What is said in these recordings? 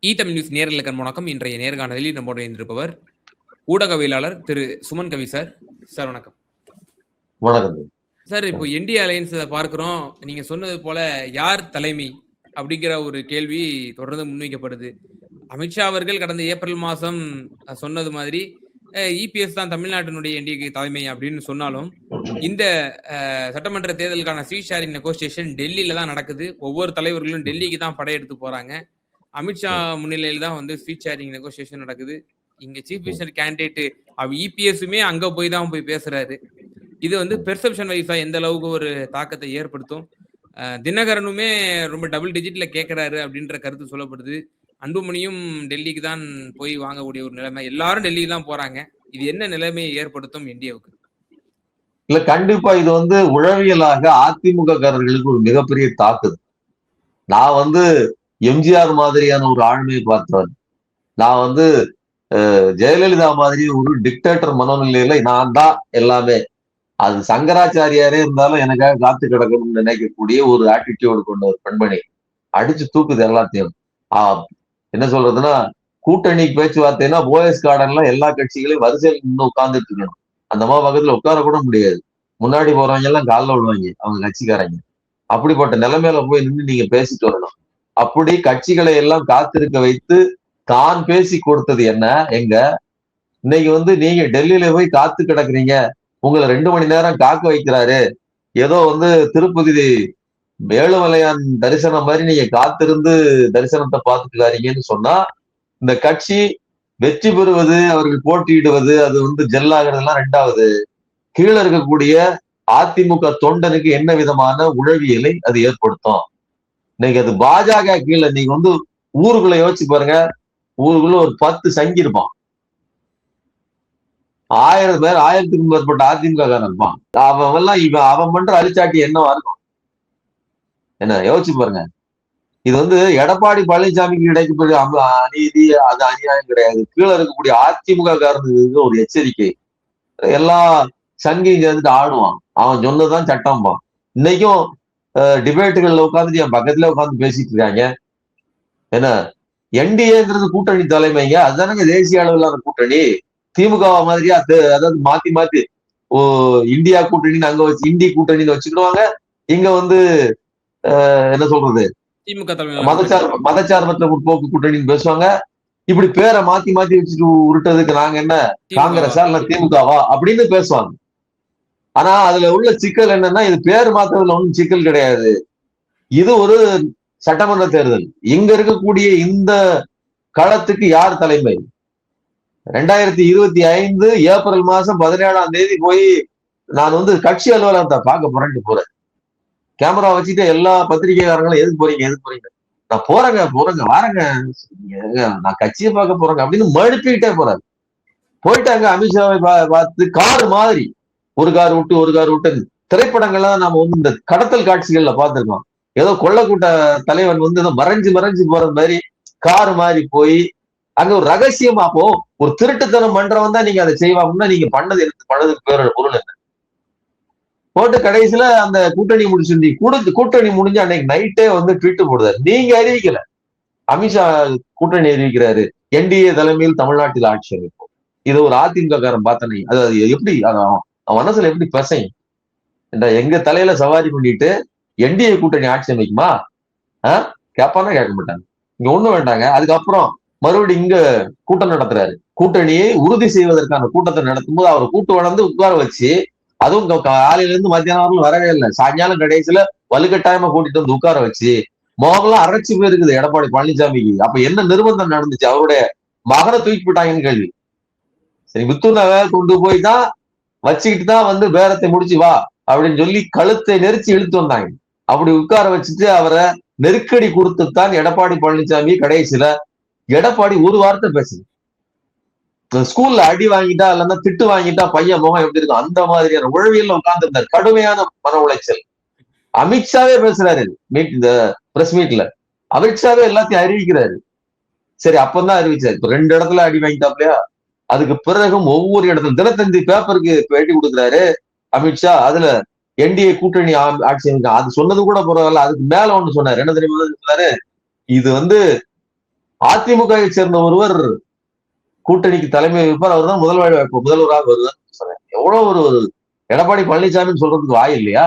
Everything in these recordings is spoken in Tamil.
தமிழ் நியூஸ் நேயர்களுக்கு வணக்கம். இன்றைய நேர்காணலில் நம்மோடு இணைந்திருப்பவர் ஊடகவியலாளர் திரு சுமன் கவி சார். சார் வணக்கம். வணக்கம் சார். இப்போ என்டிஏ அலையன்ஸ் பார்க்கிறோம். நீங்க சொன்னது போல யார் தலைமை அப்படிங்கிற ஒரு கேள்வி தொடர்ந்து முன்வைக்கப்படுது. அமித்ஷா அவர்கள் கடந்த ஏப்ரல் மாசம் சொன்னது மாதிரி இபிஎஸ் தான் தமிழ்நாட்டினுடைய என்டிஏ தலைமை அப்படின்னு சொன்னாலும் இந்த சட்டமன்ற தேர்தலுக்கான சீட் ஷேரிங் நெகோசியேஷன் டெல்லியில தான் நடக்குது. ஒவ்வொரு தலைவர்களும் டெல்லிக்கு தான் படையெடுத்து போறாங்க. அமித்ஷா முன்னிலையில் தான் வந்து சீட் ஷேரிங் நெகோசியேஷன் நடக்குது. இங்க சீஃப் மினிஸ்டர் கேண்டிடேட் இபிஎஸ்மே அங்க போய் தான் போய் பேசுறாரு. இது வந்து பெர்செப்ஷன் வைஸா எந்த அளவுக்கு ஒரு தாக்கத்தை ஏற்படுத்தும்? தினகரனுமே ரொம்ப டபுள் டிஜிட்ல கேட்கிறாரு அப்படின்ற கருத்து சொல்லப்படுது. அன்புமணியும் டெல்லிக்கு தான் போய் வாங்கக்கூடிய ஒரு நிலைமை. எல்லாரும் டெல்லிக்கு தான் போறாங்க. இது என்ன நிலைமையை ஏற்படுத்தும் இந்தியாவுக்கு? இல்ல, கண்டிப்பா இது வந்து உளவியலாக அதிமுக காரர்களுக்கு ஒரு மிகப்பெரிய தாக்குதல். நான் வந்து எம்ஜிஆர் மாதிரியான ஒரு ஆளுமையை பார்த்தவன். நான் வந்து ஜெயலலிதா மாதிரி ஒரு டிக்டேட்டர் மனநிலையில நான் தான் எல்லாமே. அது சங்கராச்சாரியாரே இருந்தாலும் எனக்காக காத்து கிடக்கணும்னு நினைக்கக்கூடிய ஒரு ஆட்டிடியூடு கொண்ட ஒரு பெண்மணி அடிச்சு தூக்குது எல்லாத்தையும். என்ன சொல்றதுன்னா, கூட்டணி பேச்சுவார்த்தைன்னா போயஸ் கார்டன்ல எல்லா கட்சிகளையும் வரிசையில் நின்று உட்கார்ந்துட்டு இருக்கணும். அந்த மாதிரி பக்கத்துல உட்கார கூட முடியாது. முன்னாடி போறவங்க எல்லாம் காலில் விடுவாங்க அவங்க கட்சிக்காரங்க. அப்படிப்பட்ட நிலைமையில போய் நின்று நீங்க பேசிட்டு வரணும். அப்படி கட்சிகளை எல்லாம் காத்திருக்க வைத்து தான் பேசி கொடுத்தது என்ன? எங்க இன்னைக்கு வந்து நீங்க டெல்லியில போய் காத்து கிடக்குறீங்க, உங்களை 2 மணி நேரம் காக்க வைக்கிறாரு, ஏதோ வந்து திருப்பதி ஏழுமலையான் தரிசனம் மாதிரி நீங்க காத்திருந்து தரிசனத்தை பார்த்துட்டு சொன்னா, இந்த கட்சி வெற்றி பெறுவது, அவர்கள் போட்டியிடுவது, அது வந்து ஜெல்லாகிறதுலாம் ரெண்டாவது. கீழே இருக்கக்கூடிய அதிமுக தொண்டனுக்கு என்ன விதமான உளவியலை அது ஏற்படுத்தும்? இன்னைக்கு அது பாஜக கீழே நீங்க வந்து ஊருக்குள்ள யோசிச்சு பாருங்க. ஊருக்குள்ள ஒரு 10 சங்கி இருப்பான். 1000 பேர், 1000க்கும் மேற்பட்ட அதிமுக காரன் இருப்பான். அவன் பண்ற அழிச்சாட்டி என்னவா இருக்கும்? என்ன யோசிச்சு பாருங்க. இது வந்து எடப்பாடி பழனிசாமிக்கு கிடைக்கக்கூடிய அநீதி, அது அநியாயம் கிடையாது. கீழே இருக்கக்கூடிய அதிமுக காரனுக்கு ஒரு எச்சரிக்கை. எல்லா சங்கியும் சேர்ந்துட்டு ஆடுவான். அவன் சொன்னதுதான் சட்டம்பான். இன்னைக்கும் டிபேட்டுகள்ல உட்காந்துட்டு என் பக்கத்துல உட்காந்து பேசிட்டு இருக்காங்க. என்ன என்டிஏங்கிறது கூட்டணி தலைமைங்க, அதுதானங்க தேசிய அளவிலான கூட்டணி. திமுக மாதிரியா அதாவது மாத்தி மாத்தி இந்தியா கூட்டணின்னு அங்க வச்சு இந்திய கூட்டணின்னு வச்சுக்கிடுவாங்க. இங்க வந்து என்ன சொல்றது, மதச்சார்பற்ற முற்போக்கு கூட்டணின்னு பேசுவாங்க. இப்படி பேரை மாத்தி மாத்தி வச்சுட்டு உருட்டதுக்கு நாங்க என்ன காங்கிரஸா இல்ல திமுகவா அப்படின்னு பேசுவாங்க. ஆனா அதுல உள்ள சிக்கல் என்னன்னா, இது பேர் மாத்துறதுல ஒன்றும் சிக்கல் கிடையாது. இது ஒரு சட்டமன்ற தேர்தல். இங்க இருக்கக்கூடிய இந்த களத்துக்கு யார் தலைமை? 2025 ஏப்ரல் மாசம் 17ஆம் தேதி போய் நான் வந்து கட்சி அலுவலகத்தை பார்க்க போறேன். கேமரா வச்சுட்டு எல்லா பத்திரிகைக்காரங்களும் எதுக்கு போறீங்க? நான் போறேங்க வாரங்க, நான் கட்சியை பார்க்க போறேங்க அப்படின்னு மழுப்பிக்கிட்டே போறாரு. போயிட்டாங்க அமித்ஷாவை பார்த்து கார் மாதிரி ஒரு கார் விட்டு திரைப்படங்கள்லாம் நாம வந்து இந்த கடத்தல் காட்சிகள்ல பார்த்திருக்கோம். ஏதோ கொள்ளக்கூட்ட தலைவன் வந்து ஏதோ மறைஞ்சு போறது மாதிரி கார் மாதிரி போய் அங்க ஒரு ரகசியமா ஒரு திருட்டுத்தனம் பண்றவன் தான் நீங்க அதை செய்வாங்கன்னா நீங்க பண்ணதுக்கு பேரோட பொருள் என்ன? போட்டு கடைசியில அந்த கூட்டணி கூட்டணி முடிஞ்சு அன்னைக்கு நைட்டே வந்து ட்வீட் போடுறாரு. நீங்க அறிவிக்கல, அமித்ஷா கூட்டணி அறிவிக்கிறாரு, என்டிஏ தலைமையில் தமிழ்நாட்டில் ஆட்சி அமைப்போம். இதை ஒரு அதிமுக காரன் பார்த்தனே, அது எப்படி அவன் மனசுல எப்படி பசையும்? எங்க தலையில சவாரி பண்ணிட்டு என்டிஏ கூட்டணி ஆட்சி அமைக்குமா? கேட்பானா? கேட்க மாட்டாங்க. இங்க ஒண்ணும் வேண்டாங்க. அதுக்கப்புறம் மறுபடியும் இங்க கூட்டம் நடத்துறாரு. கூட்டணியை உறுதி செய்வதற்கான கூட்டத்தை நடத்தும் போது அவர் கூட்டு வளர்ந்து உட்கார வச்சு, அதுவும் காலையில இருந்து மத்தியானம் வரவே இல்லை, சாயங்காலம் கடைசியில வலுக்கட்டாயமா கூட்டிட்டு வந்து உட்கார வச்சு மோகலாம் அரைச்சு போயிருக்குது எடப்பாடி பழனிசாமிக்கு. அப்ப என்ன நிர்பந்தம் நடந்துச்சு? அவருடைய மகனை தூக்கி போட்டாங்கன்னு கேள்வி. சரி, மித்துனாவை கொண்டு போய் தான் வச்சுக்கிட்டு தான் வந்து பேரத்தை முடிச்சு வா அப்படின்னு சொல்லி கழுத்தை நெரிச்சு இழுத்து வந்தாங்க. அப்படி உட்கார வச்சுட்டு அவரை நெருக்கடி கொடுத்துத்தான் எடப்பாடி பழனிசாமி கடைசியில எடப்பாடி ஒரு வார்த்தை பேசுது. ஸ்கூல்ல அடி வாங்கிட்டா இல்லைன்னா திட்டு வாங்கிட்டா பையன் முகம் எப்படி இருக்கும், அந்த மாதிரியான உழவியல்ல உட்கார்ந்து இருந்தார். கடுமையான மன உளைச்சல். அமித்ஷாவே பேசுறாரு இந்த பிரஸ் மீட்ல. அமித்ஷாவே எல்லாத்தையும் அறிவிக்கிறாரு. சரி, அப்பந்தான் அறிவிச்சாரு. இப்ப 2 இடத்துல அடி வாங்கிட்டாப்லையா? அதுக்கு பிறகும் ஒவ்வொரு இடத்துல தினத்தந்தி பேப்பருக்கு பேட்டி கொடுக்குறாரு அமித்ஷா. அதுல என்டிஏ கூட்டணி ஆட்சி அது சொன்னது கூட பரவாயில்ல, அதுக்கு மேல ஒண்ணு சொன்னாரு. என்ன தெரியுமா சொன்னாரு? இது வந்து அதிமுகவை சேர்ந்த ஒருவர் கூட்டணிக்கு தலைமை வைப்பார், அவர் தான் முதல்வராக வருவார். எவ்வளவு ஒரு எடப்பாடி பழனிசாமின்னு சொல்றதுக்கு வாய் இல்லையா?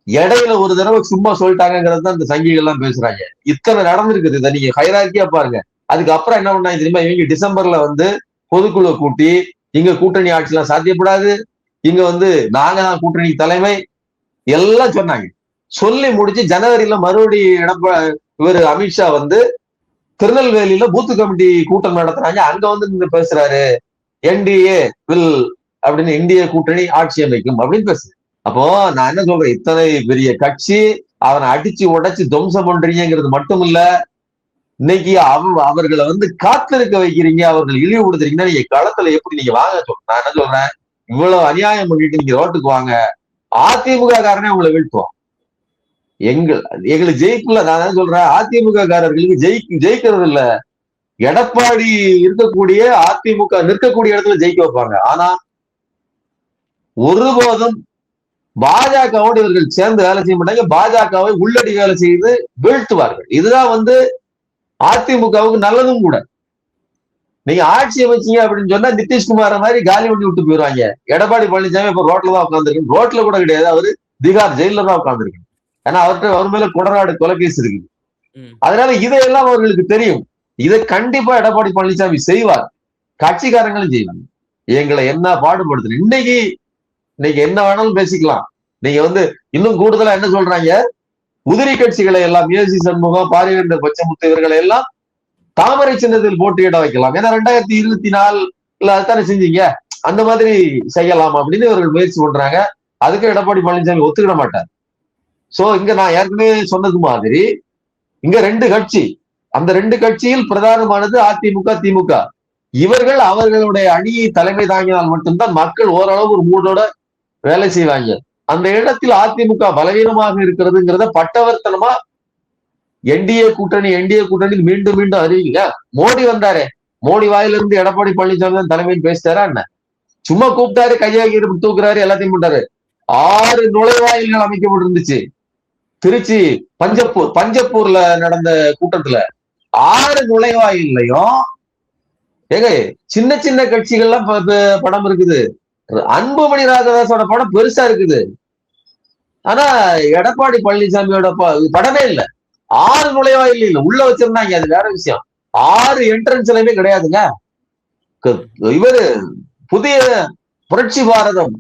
இடையில ஒரு தடவை சும்மா சொல்லிட்டாங்கிறது தான் இந்த சங்கிகள் எல்லாம் பேசுறாங்க. இத்தனை நடந்திருக்குது, இதை நீங்க ஹைரார்க்கியா பாருங்க. அதுக்கப்புறம் என்ன பண்ணாங்க தெரியுமா? இவங்க டிசம்பர்ல பொதுக்குழு கூட்டி இங்க கூட்டணி ஆட்சி எல்லாம் சாத்தியப்படாது, இங்க நாங்க தான் கூட்டணி தலைமை எல்லாம் சொன்னாங்க. சொல்லி முடிச்சு ஜனவரியில மறுபடியும் இவர் அமித்ஷா திருநெல்வேலியில பூத்து கமிட்டி கூட்டம் நடத்துறாங்க. அங்க நின்று பேசுறாரு, என்டிஏ வில் அப்படின்னு, இந்திய கூட்டணி ஆட்சி அமைக்கும் அப்படின்னு பேசுறேன். அப்போ நான் என்ன சொல்றேன், இத்தனை பெரிய கட்சி அவனை அடிச்சு உடைச்சு துவம்சம் பண்றீங்கிறது மட்டும் இல்ல, இன்னைக்கு அவர்களை காத்திருக்க வைக்கிறீங்க, அவர்கள் இழிவுபடுத்துறீங்கன்னா நீங்க களத்துல எப்படி நீங்க வாங்க சொல்றேன். நான் என்ன சொல்றேன், இவ்வளவு அநியாயம் பண்ணிட்டு நீங்க ரோட்டுக்கு வாங்க, அதிமுக காரனே உங்களை வீழ்த்துவோம். எங்களுக்கு ஜெயிக்கல. நான் என்ன சொல்றேன், அதிமுக காரர்களுக்கு ஜெயிக்கிறது இல்ல, எடப்பாடி இருக்கக்கூடிய அதிமுக நிற்கக்கூடிய இடத்துல ஜெயிக்க வைப்பாங்க. ஆனா ஒருபோதும் பாஜகவோடு இவர்கள் சேர்ந்து வேலை செய்ய மாட்டாங்க, பாஜகவை உள்ளடி வேலை செய்து வீழ்த்துவார்கள். இதுதான் அதிமுகவுக்கு நல்லதும் கூட. நீங்க ஆட்சி அமைச்சீங்க அப்படின்னு சொன்னா நிதிஷ்குமார மாதிரி காலி பண்ணி விட்டு போயிருவாங்க. எடப்பாடி பழனிசாமி இப்ப ரோட்ல தான் உட்காந்துருக்கு, ரோட்ல கூட கிடையாது, அவரு திகார் ஜெயில தான் உட்காந்துருக்கு. ஏன்னா அவர் மேல கொடநாடு கொலைகேஸ் இருக்கு. அதனால இதையெல்லாம் அவர்களுக்கு தெரியும். இதை கண்டிப்பா எடப்பாடி பழனிசாமி செய்வார், கட்சிக்காரங்களும் செய்வாங்க. எங்களை என்ன பாடுபடுத்துறேன். இன்னைக்கு என்ன வேணாலும் பேசிக்கலாம். நீங்க இன்னும் கூடுதலா என்ன சொல்றாங்க, உதிரி கட்சிகளை எல்லாம் ஏசி சண்முகம், பாரிவேந்தர் பச்சமுத்து இவர்களை எல்லாம் தாமரை சின்னத்தில் போட்டியிட வைக்கலாம். ஏன்னா 2024 அதுதானே செஞ்சீங்க, அந்த மாதிரி செய்யலாம் அப்படின்னு இவர்கள் முயற்சி பண்றாங்க. அதுக்கு எடப்பாடி பழனிசாமி ஒத்துக்கிட மாட்டார். சோ இங்க நான் ஏற்கனவே சொன்னது மாதிரி இங்க 2 கட்சி, அந்த 2 கட்சியில் பிரதானமானது அதிமுக திமுக. இவர்கள் அவர்களுடைய அணியை தலைமை தாங்கினால் மட்டும்தான் மக்கள் ஓரளவு ஒரு மூடோட வேலை செய்வாங்க. அந்த இடத்தில் அதிமுக பலவீனமாக இருக்கிறதுங்கிறத பட்டவர்த்தனமா என்டிஏ கூட்டணி மீண்டும் மீண்டும் அறிவிங்க. மோடி வந்தாரே, மோடி வாயிலிருந்து எடப்பாடி பழனிசாமி தான் தலைமையில் பேசிட்டாரா என்ன? சும்மா கூப்பிட்டாரு, கையாகி தூக்குறாரு, எல்லாத்தையும் பண்ணாரு. 6 நுழைவாயில்கள் அமைக்கப்பட்டிருந்துச்சு திருச்சி பஞ்சப்பூர்ல நடந்த கூட்டத்துல. 6 நுழைவாயில்லையும் ஏங்க சின்ன சின்ன கட்சிகள்லாம் படம் இருக்குது. அன்புமணி ராஜதாஸோட படம் பெருசா இருக்குது, ஆனா எடப்பாடி பழனிசாமியோட படமே இல்ல. 6 நுழைவாயில் இல்ல, உள்ள வச்சிருந்தாங்க, அது வேற விஷயம். 6 என்ட்ரன்ஸ்லயுமே கிடையாதுங்க. இவரு புதிய புரட்சி பாரதம்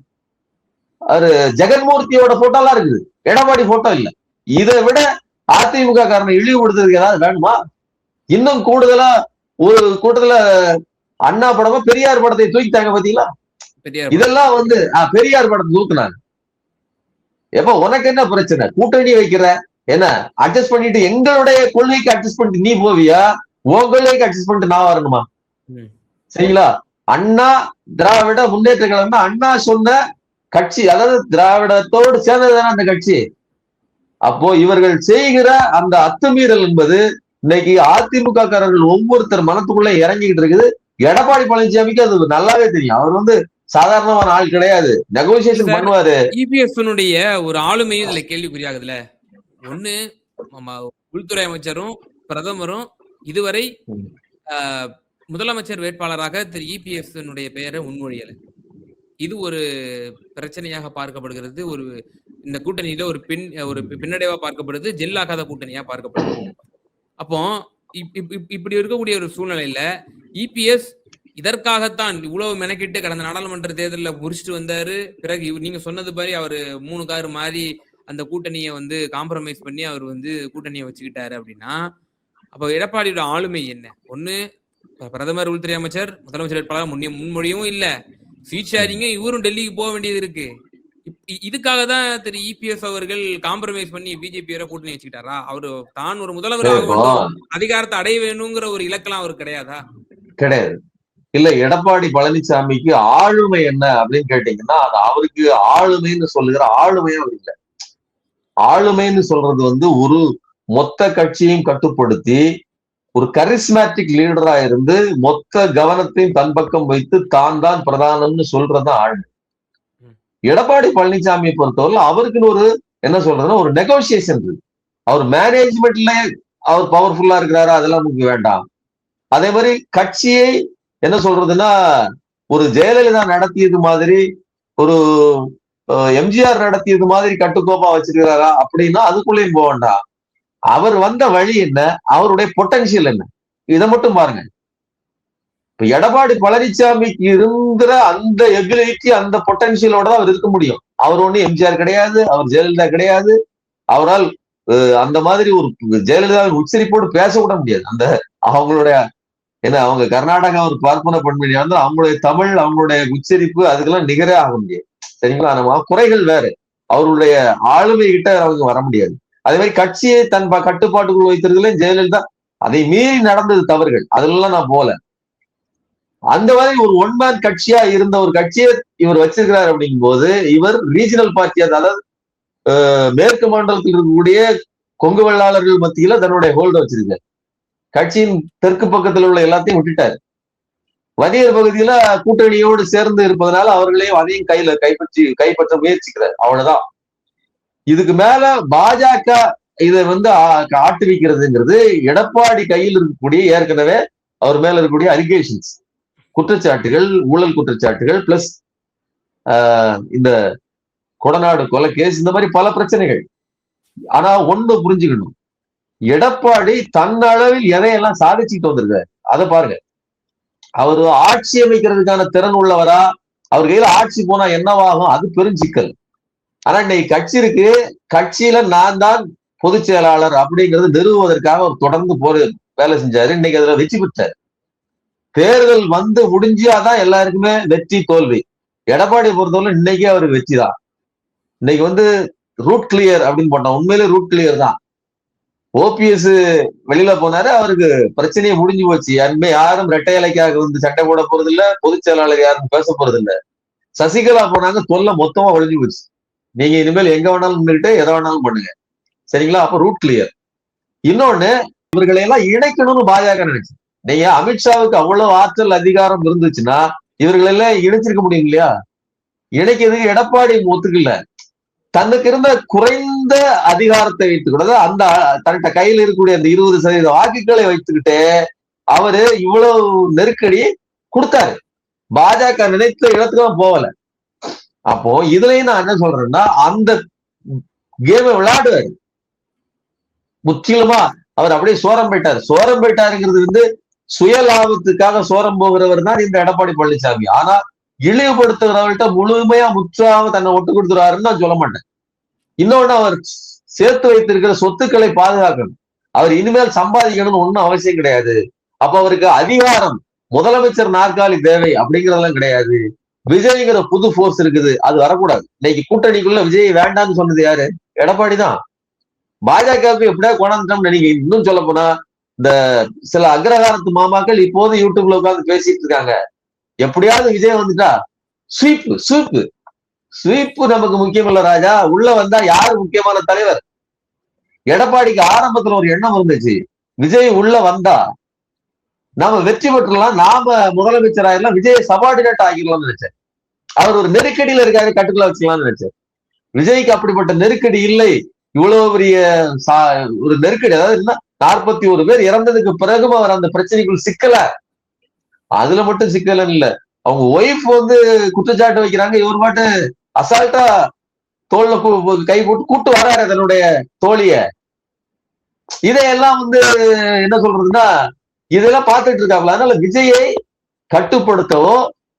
ஜெகன்மூர்த்தியோட போட்டோ எல்லாம் இருக்குது, எடப்பாடி போட்டோ இல்ல. இதை விட அதிமுக காரனை இழிவுபடுத்துறதுக்கு ஏதாவது வேணுமா? இன்னும் கூடுதலா ஒரு கூட்டத்துல அண்ணா படமா பெரியார் படத்தை தூக்கிட்டாங்க பாத்தீங்களா? இதெல்லாம் பெரியார் படத்தை தூக்குனாங்க. எப்ப உனக்கு என்ன பிரச்சனை? கூட்டணி வைக்கிற என்ன அட்ஜஸ்ட் பண்ணிட்டு எங்களுடைய கொள்கைக்கு அட்ஜஸ்ட் பண்ணிட்டு நீ போவியா? உன் கொள்கைக்கு அட்ஜஸ்ட் பண்ணிட்டு நான் வரணுமா? சரிங்களா? அண்ணா திராவிட முன்னேற்ற கழகம் அண்ணா சொன்ன கட்சி, அதாவது திராவிடத்தோடு சேர்ந்ததுதானே அந்த கட்சி. அப்போ இவர்கள் செய்கிற அந்த அத்துமீறல் என்பது இன்னைக்கு அதிமுக காரர்கள் ஒவ்வொருத்தர் மனத்துக்குள்ள இறங்கிக்கிட்டு இருக்குது. எடப்பாடி பழனிசாமிக்கு அது நல்லாவே தெரியும். அவர் சாதாரணமான ஆள் கிடையாது, நெகோசியேஷன் பண்ணுவாரு. இபிஎஸ் ஒரு ஆளுமையும் இதுல கேள்விக்குறியாகுதுல. ஒண்ணு, உள்துறை அமைச்சரும் பிரதமரும் இதுவரை முதலமைச்சர் வேட்பாளராக திரு இபிஎஸ் பெயரை முன்மொழியல. இது ஒரு பிரச்சனையாக பார்க்கப்படுகிறது. இந்த கூட்டணியில ஒரு பின்னடைவா பார்க்கப்படுது, ஜெல்லாகாத கூட்டணியா பார்க்கப்படுது. அப்போ இப்படி இருக்கக்கூடிய ஒரு சூழ்நிலையில இபிஎஸ் இதற்காகத்தான் இவ்வளவு மெனக்கிட்டு கடந்த நாடாளுமன்ற தேர்தலில் முடிச்சுட்டு வந்தாரு. பிறகு நீங்க சொன்னது மாதிரி அவரு 3 கார் மாறி அந்த கூட்டணியை காம்ப்ரமைஸ் பண்ணி அவர் கூட்டணியை வச்சுக்கிட்டாரு அப்படின்னா, அப்ப எடப்பாடியோட ஆளுமை என்ன? ஒண்ணு, பிரதமர் உள்துறை அமைச்சர் முதலமைச்சர் வேட்பாளர் முன்மொழியவும் இல்ல, சீட் ஷேரிங்க இவரும் டெல்லிக்கு போக வேண்டியது இருக்கு. இதுக்காக தான் திரு இபிஎஸ் அவர்கள் காம்ப்ரமைஸ் பண்ணி பிஜேபி கூட்டணி வச்சுக்கிட்டாரா? அவரு தான் ஒரு முதல்வராக அதிகாரத்தை அடைய வேணுங்கிற ஒரு இலக்கெல்லாம் அவருக்கு கிடையாதா? கிடையாது. இல்ல, எடப்பாடி பழனிசாமிக்கு ஆளுமை என்ன அப்படின்னு கேட்டீங்கன்னா, அது அவருக்கு ஆளுமைன்னு சொல்லுகிற ஆளுமையும் அவர் இல்லை. ஆளுமைன்னு சொல்றது ஒரு மொத்த கட்சியையும் கட்டுப்படுத்தி ஒரு கரிஸ்மேட்டிக் லீடரா இருந்து மொத்த கவனத்தையும் தன் பக்கம் வைத்து தான் தான் பிரதானம்னு சொல்றதுதான் ஆளுமை. எடப்பாடி பழனிசாமியை பொறுத்தவரை அவருக்குன்னு என்ன சொல்றதுன்னா ஒரு நெகோசியேஷன் இருக்கு. அவர் மேனேஜ்மெண்ட்ல அவர் பவர்ஃபுல்லா இருக்கிறாரா, அதெல்லாம் நமக்கு வேண்டாம். அதே மாதிரி கட்சியை என்ன சொல்றதுன்னா, ஒரு ஜெயலலிதா நடத்தியது மாதிரி, ஒரு எம்ஜிஆர் நடத்தியது மாதிரி கட்டுக்கோப்பா வச்சிருக்கிறாரா அப்படின்னா அதுக்குள்ளேயும் போக வேண்டாம். அவர் வந்த வழி என்ன, அவருடைய பொட்டன்ஷியல் என்ன, இதை மட்டும் பாருங்க. இப்ப எடப்பாடி பழனிசாமிக்கு இருக்கிற அந்த எபிலிட்டி, அந்த பொட்டன்ஷியலோட தான் அவர் இருக்க முடியும். அவர் ஒண்ணு எம்ஜிஆர் கிடையாது, அவர் ஜெயலலிதா கிடையாது. அவரால் அந்த மாதிரி ஒரு ஜெயலலிதாவின் உச்சரிப்போடு பேச கூட முடியாது. அந்த அவங்களுடைய ஏன்னா அவங்க கர்நாடகா ஒரு பார்ப்பன பெண்மணியா இருந்தா அவங்களுடைய தமிழ், அவங்களுடைய உச்சரிப்பு அதுக்கெல்லாம் நிகரே ஆக முடியாது. சரிங்களா? நம்ம குறைகள் வேறு. அவருடைய ஆளுமை கிட்ட அவங்க வர முடியாது. அதே மாதிரி கட்சியை தன் கட்டுப்பாட்டுக்குள் வைத்திருக்கல ஜெயலலிதா அதை மீறி நடந்தது தவறுகள். அதெல்லாம் நான் போல. அந்த மாதிரி ஒரு ஒன்மேன் கட்சியா இருந்த ஒரு கட்சியை இவர் வச்சிருக்கிறார் அப்படிங்கும் போது, இவர் ரீஜனல் பார்ட்டி, அதாவது மேற்கு மண்டலத்தில் இருக்கக்கூடிய கொங்கு வெள்ளாளர்கள் மத்தியில தன்னுடைய ஹோல்ட வச்சிருக்காரு. கட்சியின் தெற்கு பக்கத்தில் உள்ள எல்லாத்தையும் விட்டுட்டாரு. வன்னியர் பகுதியில கூட்டணியோடு சேர்ந்து இருப்பதனால அவர்களையும் அதையும் கைப்பற்ற முயற்சிக்கிறார். அவ்வளவுதான். இதுக்கு மேல பாஜக இதை ஆட்டுவிக்கிறதுங்கிறது எடப்பாடி கையில் இருக்கக்கூடிய ஏற்கனவே அவர் மேல இருக்கக்கூடிய அலிகேஷன்ஸ், குற்றச்சாட்டுகள், ஊழல் குற்றச்சாட்டுகள், பிளஸ் இந்த கொடநாடு கொலை கேஸ், இந்த மாதிரி பல பிரச்சனைகள். ஆனா ஒண்ணு புரிஞ்சுக்கணும், எடப்பாடி தன்னளவில் எதையெல்லாம் சாதிச்சுட்டு வந்திருக்காரு அதை பாருங்க. அவரு ஆட்சி அமைக்கிறதுக்கான திறன் உள்ளவரா, அவர் கையில ஆட்சி போனா என்னவாகும், அது பெருஞ்சிக்கல். ஆனா இன்னைக்கு கட்சி இருக்கு, கட்சியில நான் தான் பொதுச் செயலாளர் அப்படிங்கிறது நிறுவுவதற்காக அவர் தொடர்ந்து வேலை செஞ்சாரு. இன்னைக்கு அதுல வெற்றி பெற்றார். தேர்தல் முடிஞ்சாதான் எல்லாருக்குமே வெற்றி தோல்வி. எடப்பாடியை பொறுத்தவரை இன்னைக்கே அவருக்கு வெற்றி தான். இன்னைக்கு ரூட் கிளியர் அப்படின்னு போட்டோம், உண்மையிலே ரூட் கிளியர் தான். ஓபிஎஸ் வெளியில போனாரு, அவருக்கு பிரச்சனையே முடிஞ்சு போச்சு. யாரும் ரெட்டை இலைக்காக சண்டை போட போறது இல்ல, பொதுச் செயலாளர் யாரும் பேச போறது இல்ல. சசிகலா போனாங்க, தொல்லை மொத்தமா ஒழிஞ்சு போச்சு. நீங்க இனிமேல் எங்க வேணாலும் நின்றுட்டு எதை வேணாலும் பண்ணுங்க. சரிங்களா? அப்ப ரூட் கிளியர். இன்னொன்னு, இவர்களை எல்லாம் இணைக்கணும்னு பாஜக நினைச்சு. நீங்க அமித்ஷாவுக்கு அவ்வளவு ஆற்றல் அதிகாரம் இருந்துச்சுன்னா இவர்களெல்லாம் இணைச்சிருக்க முடியும் இல்லையா? இணைக்கிறதுக்கு எடப்பாடி ஒத்துக்கல. தனக்கு இருந்த குறைந்த அதிகாரத்தை வைத்துக்கூடாது, அந்த தன்கிட்ட கையில் இருக்கக்கூடிய அந்த 20% வாக்குகளை வைத்துக்கிட்டு அவரு இவ்வளவு நெருக்கடி கொடுத்தாரு. பாஜக நினைத்த இடத்துக்கு போகல. அப்போ இதுலயும் நான் என்ன சொல்றேன்னா, அந்த கேமை விளையாடுவாரு. முற்றிலுமா அவர் அப்படியே சோரம் போயிட்டாரு. சோரம் போயிட்டாருங்கிறது சுய லாபத்துக்காக சோரம் போகிறவர் தான் இந்த எடப்பாடி பழனிசாமி. ஆனா இழிவுபடுத்துகிறவர்கிட்ட முழுமையா முற்றாக தன்னை ஒட்டு கொடுத்துறாருன்னு நான் சொல்ல மாட்டேன். இன்னொன்னு, அவர் சேர்த்து வைத்திருக்கிற சொத்துக்களை பாதுகாக்கணும். அவர் இனிமேல் சம்பாதிக்கணும்னு ஒன்றும் அவசியம் கிடையாது. அப்ப அவருக்கு அதிகாரம், முதலமைச்சர் நாற்காலி தேவை அப்படிங்கிறதெல்லாம் கிடையாது. விஜய்ங்கிற புது போர்ஸ் இருக்குது, அது வரக்கூடாது. இன்னைக்கு கூட்டணிக்குள்ள விஜய் வேண்டாம்னு சொன்னது யாரு? எடப்பாடி தான். பாஜகவுக்கு எப்படியா கொண்டாந்துட்டோம்னு நினைக்கிறேன். இன்னும் சொல்ல போனா, இந்த சில அக்ரகாரத்து மாமாக்கள் இப்போது யூடியூப்ல உட்காந்து பேசிட்டு இருக்காங்க, எப்படியாவது விஜய் வந்துட்டா ஸ்வீப் நமக்கு முக்கியம் இல்ல ராஜா, உள்ள வந்தா யாரு முக்கியமான தலைவர்? எடப்பாடிக்கு ஆரம்பத்துல ஒரு எண்ணம் இருந்துச்சு, விஜய் உள்ள வந்தா நாம வெற்றி பெற்றலாம், நாம முதலமைச்சர் ஆயிடலாம், விஜய் சபார்டினேட் ஆகிடலாம்னு நினைச்சேன். அவர் ஒரு நெருக்கடியில இருக்காரு, கட்டுக்குள்ள வச்சுக்கலாம்னு நினைச்சேன். விஜய்க்கு அப்படிப்பட்ட நெருக்கடி இல்லை. இவ்வளவு பெரிய ஒரு நெருக்கடி, அதாவது 41 பேர் இறந்ததுக்கு பிறகும் அவர் அந்த பிரச்சனைக்குள் சிக்கல. அதுல மட்டும் சிக்கல இல்ல, அவங்க ஒய்ஃப் குற்றச்சாட்டு வைக்கிறாங்க, இவர் பாட்டு அசால்ட்டா தோல்ல கை போட்டு கூட்டு வராரு தன்னுடைய தோழிய. இதையெல்லாம் என்ன சொல்றதுன்னா, இதெல்லாம் பார்த்துட்டு இருக்காங்களா. அதனால விஜயை கட்டுப்படுத்தவோ,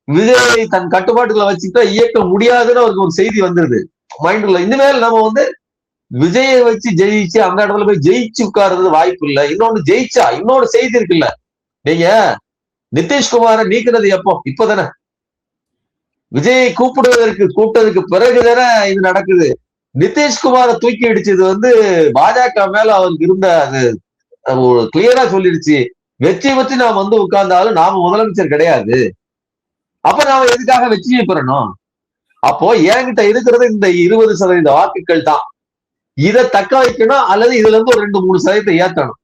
விஜயை தன் கட்டுப்பாட்டுக்குள்ள வச்சுக்கிட்டோ இயக்க முடியாதுன்னு அவருக்கு ஒரு செய்தி வந்துருது மைண்ட்ல. இனிமேல் நம்ம விஜயை வச்சு ஜெயிச்சு அந்த இடத்துல போய் ஜெயிச்சு உட்கார்றது வாய்ப்பு இல்லை. இன்னொன்னு ஜெயிச்சா இன்னொரு செய்தி இருக்குல்ல, நீங்க நிதிஷ்குமாரை நீக்கினது எப்போ? இப்பதானே. விஜயை கூப்பிட்டதுக்கு பிறகுதானே இது நடக்குது. நிதிஷ்குமாரை தூக்கி அடிச்சது பாஜக மேல அவருக்கு இருந்த அது கிளியரா சொல்லிடுச்சு, வெற்றி பற்றி நாம் உட்கார்ந்தாலும் நாம முதலமைச்சர் கிடையாது, அப்ப நாம எதுக்காக வெற்றியை பெறணும்? அப்போ என்கிட்ட இருக்கிறது இந்த 20% வாக்குகள் தான். இதை தக்க வைக்கணும், அல்லது இதுல இருந்து ஒரு 2-3% ஏத்தணும்.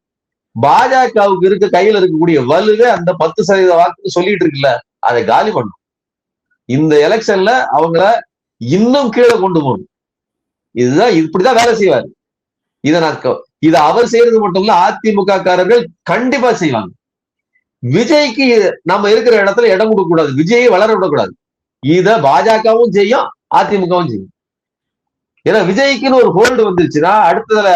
பாஜகவுக்கு கையில இருக்கக்கூடிய வலுவே அந்த 10% வாக்கு சொல்லிட்டு இருக்குல்ல, அதை காலி பண்ணும். இந்த எலெக்ஷன்ல அவங்கள இன்னும் கீழே கொண்டு போகணும். இதுதான், இப்படிதான் வேலை செய்வார். இது அவர் செய்யறது மட்டும் இல்ல, அதிமுக காரர்கள் கண்டிப்பா செய்வாங்க. விஜய்க்கு நம்ம இருக்கிற இடத்துல இடம் கொடுக்க கூடாது, விஜயை வளர விடக்கூடாது. இத பாஜகவும் செய்யும், அதிமுகவும் செய்யும். ஏன்னா விஜய்க்குன்னு ஒரு ஹோல்டு வந்துருச்சுன்னா அடுத்ததுல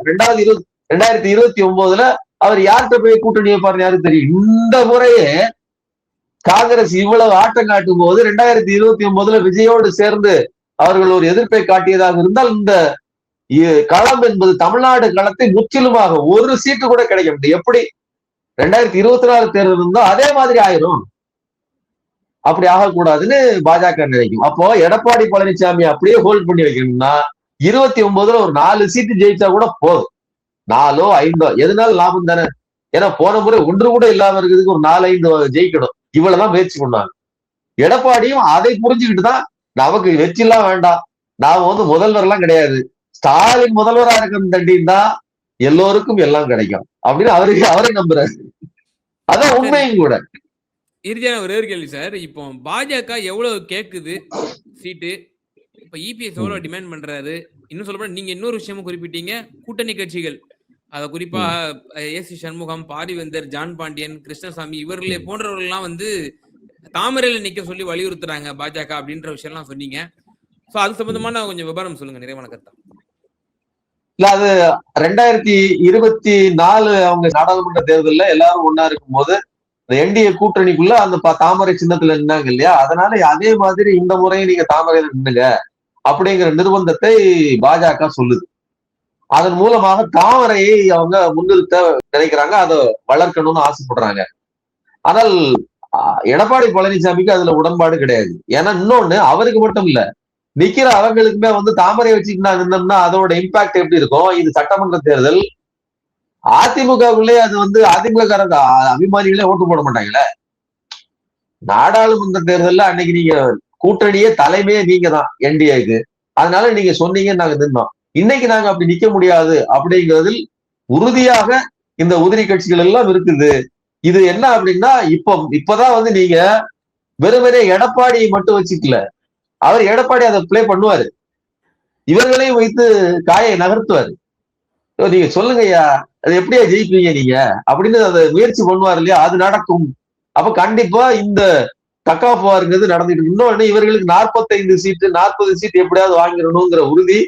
2029 அவர் யார்கிட்ட போய் கூட்டணி வைப்பாருன்னு யாருக்கு தெரியும். இந்த முறையே காங்கிரஸ் இவ்வளவு ஆட்டம் காட்டும் போது 2029 விஜயோடு சேர்ந்து அவர்கள் ஒரு எதிர்ப்பை காட்டியதாக இருந்தால் இந்த களம் என்பது தமிழ்நாடு களத்தை முற்றிலுமாக ஒரு சீட்டு கூட கிடைக்க முடியும். எப்படி 2024 தேர்தல் இருந்தோ அதே மாதிரி ஆயிரும். அப்படி ஆகக்கூடாதுன்னு பாஜக நினைக்கும். அப்போ எடப்பாடி பழனிசாமி அப்படியே ஹோல்ட் பண்ணி வைக்கணும்னா 29 ஒரு 4 சீட்டு ஜெயிச்சா கூட போதும். 4ஓ 5ஓ எதுனாலும் லாபம் தானே. ஏன்னா போன முறை ஒன்று கூட இல்லாம இருக்கிறதுக்கு ஒரு 4-5 ஜெயிக்கணும். இவ்வளவுதான் முயற்சி பண்ணாங்க. எடப்பாடியும் அதை புரிஞ்சுக்கிட்டு தான் நமக்கு வெற்றி எல்லாம் வேண்டாம், நாம முதல்வர் எல்லாம் கிடையாது, ஸ்டாலின் முதல்வரா இருக்கணும் தண்டின்னா எல்லோருக்கும் எல்லாம் கிடைக்கும் அப்படின்னு அவரே நம்புறாரு. அதான் உண்மையும் கூட. இறுதியான ஒரே ஒரு கேள்வி சார். இப்போ பாஜக எவ்வளவு கேக்குது சீட்டு, இப்ப இபிஎஸ் எவ்வளவு டிமாண்ட் பண்றாரு, இன்னும் சொல்லப்போனா நீங்க இன்னொரு விஷயமும் குறிப்பிட்டீங்க, கூட்டணி கட்சிகள் அத குறிப்பா ஏசி சண்முகம், பாரிவேந்தர், ஜான் பாண்டியன், கிருஷ்ணசாமி இவர்களே போன்றவர்கள் எல்லாம் தாமரையில நிக்க சொல்லி வலியுறுத்துறாங்க பாஜக அப்படின்ற விஷயம் எல்லாம் சொன்னீங்க. சோ அது சம்பந்தமான கொஞ்சம் விவரம் சொல்லுங்க, நிறைவான கருத்தா. இல்ல, அது 2024 அவங்க நாடாளுமன்ற தேர்தலில் எல்லாரும் ஒன்னா இருக்கும் போது என்டிஏ கூட்டணிக்குள்ள அந்த தாமரை சின்னத்துல நின்னாங்க இல்லையா, அதனால அதே மாதிரி இந்த முறையும் நீங்க தாமரையில நின்னுங்க அப்படிங்கிற நிர்பந்தத்தை பாஜக சொல்லுது. அதன் மூலமாக தாமரையை அவங்க முன்னிறுத்த நினைக்கிறாங்க, அதை வளர்க்கணும்னு ஆசைப்படுறாங்க. ஆனால் எடப்பாடி பழனிசாமிக்கு அதுல உடன்பாடு கிடையாது. ஏன்னா இன்னொன்னு, அவருக்கு மட்டும் இல்ல, நிக்கிற அவங்களுக்குமே தாமரை வச்சுக்கிட்டு நின்னோம்னா அதோட இம்பாக்ட் எப்படி இருக்கும். இது சட்டமன்ற தேர்தல், அதிமுகவுக்குள்ளே அது அதிமுக அபிமானிகளே ஓட்டு போட மாட்டாங்களே. நாடாளுமன்ற தேர்தல்ல அன்னைக்கு நீங்க கூட்டணியே தலைமையே நீங்க தான் என்டிஏக்கு, அதனால நீங்க சொன்னீங்கன்னு நாங்க நின்னோம். இன்னைக்கு நாங்க அப்படி நிக்க முடியாது அப்படிங்கிறதில் உறுதியாக இந்த உதிரி கட்சிகள் எல்லாம் இருக்குது. இது என்ன அப்படின்னா, இப்பதான் நீங்க வெறுமனே எடப்பாடியை மட்டும் வச்சுக்கல, அவர் எடப்பாடி அதை பிளே பண்ணுவாரு, இவர்களையும் வைத்து காயை நகர்த்துவாரு. நீங்க சொல்லுங்க ஐயா, அது எப்படியா ஜெயிப்பீங்க நீங்க அப்படின்னு அதை முயற்சி பண்ணுவார் இல்லையா, அது நடக்கும். அப்ப கண்டிப்பா இந்த தக்காப்புவாருங்கிறது நடந்துட்டு. இன்னொன்னு, இவர்களுக்கு 45 சீட்டு 40 சீட்டு எப்படியாவது வாங்கிடணுங்கிற உறுதி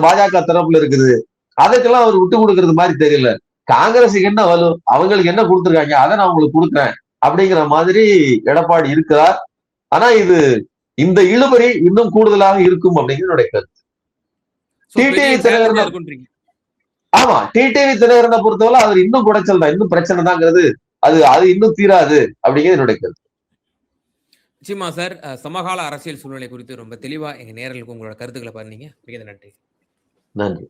பாஜக தரப்புல இருக்குது. அதுக்கெல்லாம் அவர் விட்டு கொடுக்கறது மாதிரி தெரியல. காங்கிரஸுக்கு என்ன வலு, அவங்களுக்கு என்ன கொடுத்துருக்காங்க அதை நான் உங்களுக்கு கொடுக்குறேன் அப்படிங்கிற மாதிரி எடப்பாடி இருக்கிறார். ஆனா இந்த இழுபறி இன்னும் கூடுதலாக இருக்கும் அப்படிங்கிற என்னுடைய கருத்து. டிடிவி தினகரன், ஆமா, டிடிவி தினகரனை பொறுத்தவரை அவர் இன்னும் குடைச்சல் தான், இன்னும் பிரச்சனை தாங்கிறது, அது இன்னும் தீராது அப்படிங்கிறது என்னுடைய கருத்து. நிச்சயமா சார். சமகால அரசியல் சூழ்நிலை குறித்து ரொம்ப தெளிவா எங்க நேயர்களுக்கு உங்களோட கருத்துக்களை பண்ணீங்க. மிக நன்றி. நன்றி.